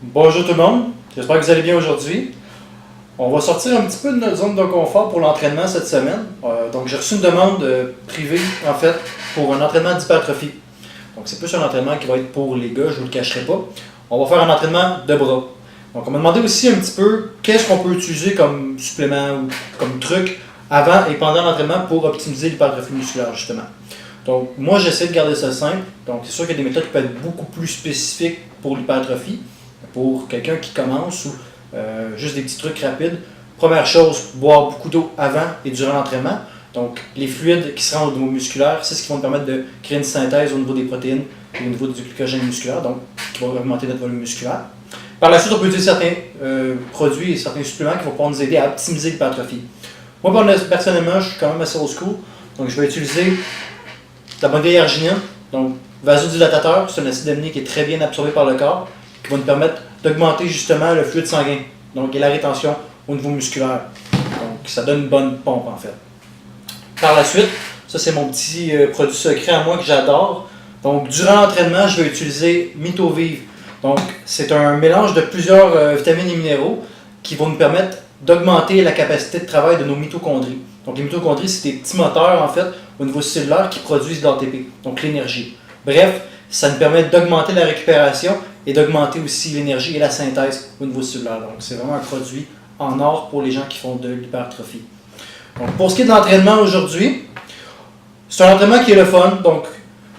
Bonjour tout le monde, j'espère que vous allez bien aujourd'hui. On va sortir un petit peu de notre zone de confort pour l'entraînement cette semaine. Donc j'ai reçu une demande privée en fait pour un entraînement d'hypertrophie. Donc c'est plus un entraînement qui va être pour les gars, je ne vous le cacherai pas. On va faire un entraînement de bras. Donc on m'a demandé aussi un petit peu qu'est-ce qu'on peut utiliser comme supplément ou comme truc avant et pendant l'entraînement pour optimiser l'hypertrophie musculaire justement. Donc moi j'essaie de garder ça simple. Donc c'est sûr qu'il y a des méthodes qui peuvent être beaucoup plus spécifiques pour l'hypertrophie. Pour quelqu'un qui commence ou juste des petits trucs rapides. Première chose, boire beaucoup d'eau avant et durant l'entraînement. Donc, les fluides qui se rendent au niveau musculaire, c'est ce qui va nous permettre de créer une synthèse au niveau des protéines et au niveau du glycogène musculaire, donc qui va augmenter notre volume musculaire. Par la suite, on peut utiliser certains produits et certains suppléments qui vont pouvoir nous aider à optimiser l'hypertrophie. Moi, personnellement, je suis quand même assez old school, donc je vais utiliser la bonne vieille arginine, donc vasodilatateur, c'est un acide aminé qui est très bien absorbé par le corps, qui va nous permettre d'augmenter justement le fluide sanguin, donc et la rétention au niveau musculaire. Donc ça donne une bonne pompe en fait. Par la suite, ça c'est mon petit produit secret à moi que j'adore. Donc durant l'entraînement, je vais utiliser MitoVive. Donc c'est un mélange de plusieurs vitamines et minéraux qui vont nous permettre d'augmenter la capacité de travail de nos mitochondries. Donc les mitochondries, c'est des petits moteurs en fait au niveau cellulaire qui produisent de l'ATP, donc l'énergie. Bref, ça nous permet d'augmenter la récupération et d'augmenter aussi l'énergie et la synthèse au niveau cellulaire. Donc c'est vraiment un produit en or pour les gens qui font de l'hypertrophie. Donc pour ce qui est de l'entraînement aujourd'hui, c'est un entraînement qui est le fun. Donc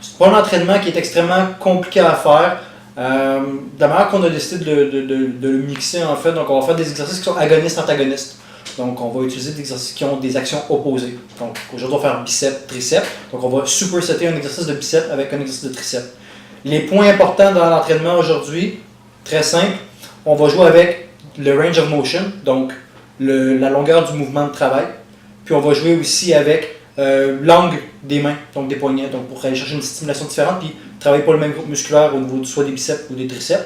c'est pas un entraînement qui est extrêmement compliqué à faire. De la manière qu'on a décidé de le mixer en fait, donc on va faire des exercices qui sont agonistes-antagonistes. Donc on va utiliser des exercices qui ont des actions opposées. Donc aujourd'hui on va faire biceps, triceps. Donc on va supersetter un exercice de biceps avec un exercice de triceps. Les points importants dans l'entraînement aujourd'hui, très simple, on va jouer avec le range of motion, donc la longueur du mouvement de travail. Puis on va jouer aussi avec l'angle des mains, donc des poignets, donc pour aller chercher une stimulation différente, puis travailler pour le même groupe musculaire au niveau soit des biceps ou des triceps.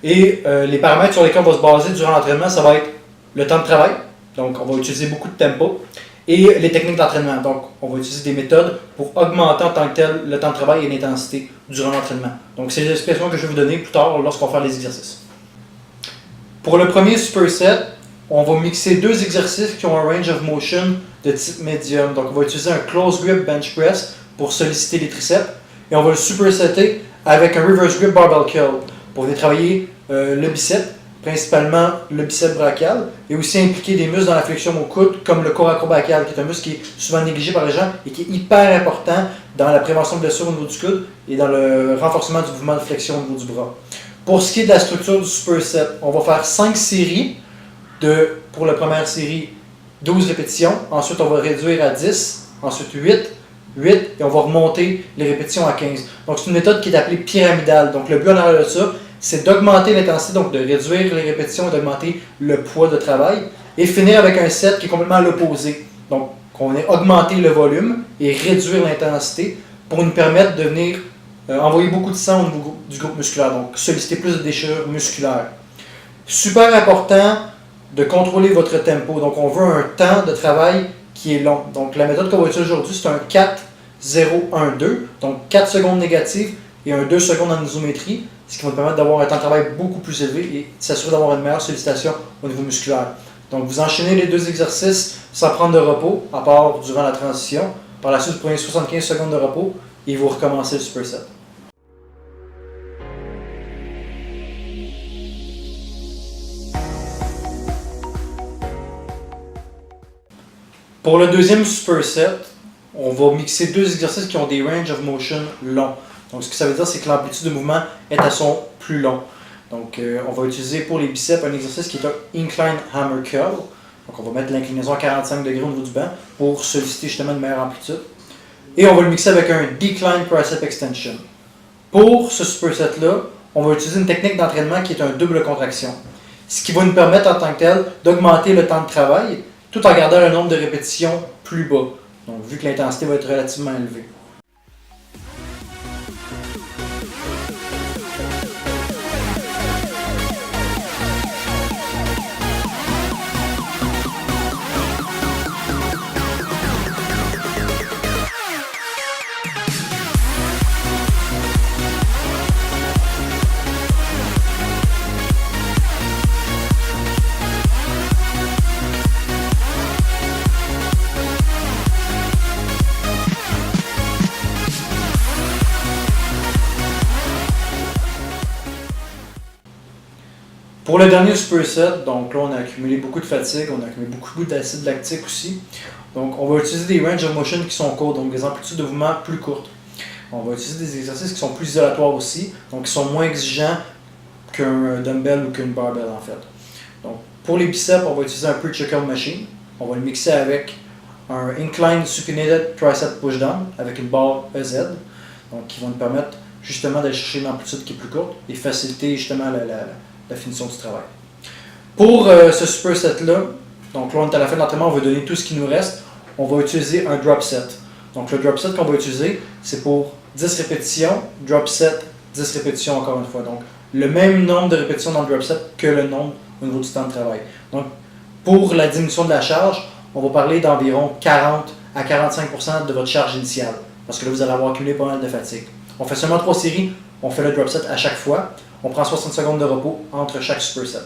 Et les paramètres sur lesquels on va se baser durant l'entraînement, ça va être le temps de travail, donc on va utiliser beaucoup de tempo, et les techniques d'entraînement. Donc, on va utiliser des méthodes pour augmenter en tant que tel le temps de travail et l'intensité durant l'entraînement. Donc, c'est les explications que je vais vous donner plus tard lorsqu'on va faire les exercices. Pour le premier superset, on va mixer deux exercices qui ont un range of motion de type médium. Donc, on va utiliser un close grip bench press pour solliciter les triceps et on va le supersetter avec un reverse grip barbell curl pour venir travailler le biceps, principalement le biceps brachial, et aussi impliquer des muscles dans la flexion au coude, comme le coracobrachial, qui est un muscle qui est souvent négligé par les gens et qui est hyper important dans la prévention de blessures au niveau du coude et dans le renforcement du mouvement de flexion au niveau du bras. Pour ce qui est de la structure du superset, on va faire 5 séries pour la première série, 12 répétitions. Ensuite, on va réduire à 10, ensuite 8, et on va remonter les répétitions à 15. Donc, c'est une méthode qui est appelée pyramidale. Donc, le but en arrière de ça, c'est d'augmenter l'intensité, donc de réduire les répétitions et d'augmenter le poids de travail, et finir avec un set qui est complètement à l'opposé. Donc, on va augmenter le volume et réduire l'intensité pour nous permettre de venir envoyer beaucoup de sang au niveau du groupe musculaire, donc solliciter plus de déchirures musculaires. Super important de contrôler votre tempo. Donc, on veut un temps de travail qui est long. Donc, la méthode qu'on va utiliser aujourd'hui, c'est un 4-0-1-2, donc 4 secondes négatives et un 2 secondes en isométrie, ce qui va nous permettre d'avoir un temps de travail beaucoup plus élevé et s'assurer d'avoir une meilleure sollicitation au niveau musculaire. Donc, vous enchaînez les deux exercices sans prendre de repos, à part durant la transition. Par la suite, vous prenez 75 secondes de repos et vous recommencez le superset. Pour le deuxième superset, on va mixer deux exercices qui ont des range of motion longs. Donc, ce que ça veut dire, c'est que l'amplitude de mouvement est à son plus long. Donc, on va utiliser pour les biceps un exercice qui est un Incline Hammer Curl. Donc, on va mettre l'inclinaison à 45 degrés au niveau du banc pour solliciter justement une meilleure amplitude. Et on va le mixer avec un Decline Tricep Extension. Pour ce superset-là, on va utiliser une technique d'entraînement qui est un double contraction. Ce qui va nous permettre en tant que tel d'augmenter le temps de travail tout en gardant le nombre de répétitions plus bas. Donc, vu que l'intensité va être relativement élevée. Pour le dernier superset, donc là on a accumulé beaucoup de fatigue, on a accumulé beaucoup d'acide lactique aussi. Donc on va utiliser des range of motion qui sont courts, donc des amplitudes de mouvement plus courtes. On va utiliser des exercices qui sont plus isolatoires aussi, donc qui sont moins exigeants qu'un dumbbell ou qu'une barbell en fait. Donc pour les biceps, on va utiliser un pre-chuckle machine. On va le mixer avec un incline supinated tricep pushdown avec une barre EZ, donc qui va nous permettre justement d'aller chercher une amplitude qui est plus courte et faciliter justement la finition du travail. Pour ce superset-là, donc là on est à la fin de l'entraînement, on va donner tout ce qui nous reste. On va utiliser un drop set. Donc le drop set qu'on va utiliser, c'est pour 10 répétitions, drop set, 10 répétitions encore une fois. Donc le même nombre de répétitions dans le drop set que le nombre au niveau du temps de travail. Donc pour la diminution de la charge, on va parler d'environ 40 à 45% de votre charge initiale. Parce que là, vous allez avoir accumulé pas mal de fatigue. On fait seulement 3 séries, on fait le drop set à chaque fois. On prend 60 secondes de repos entre chaque superset.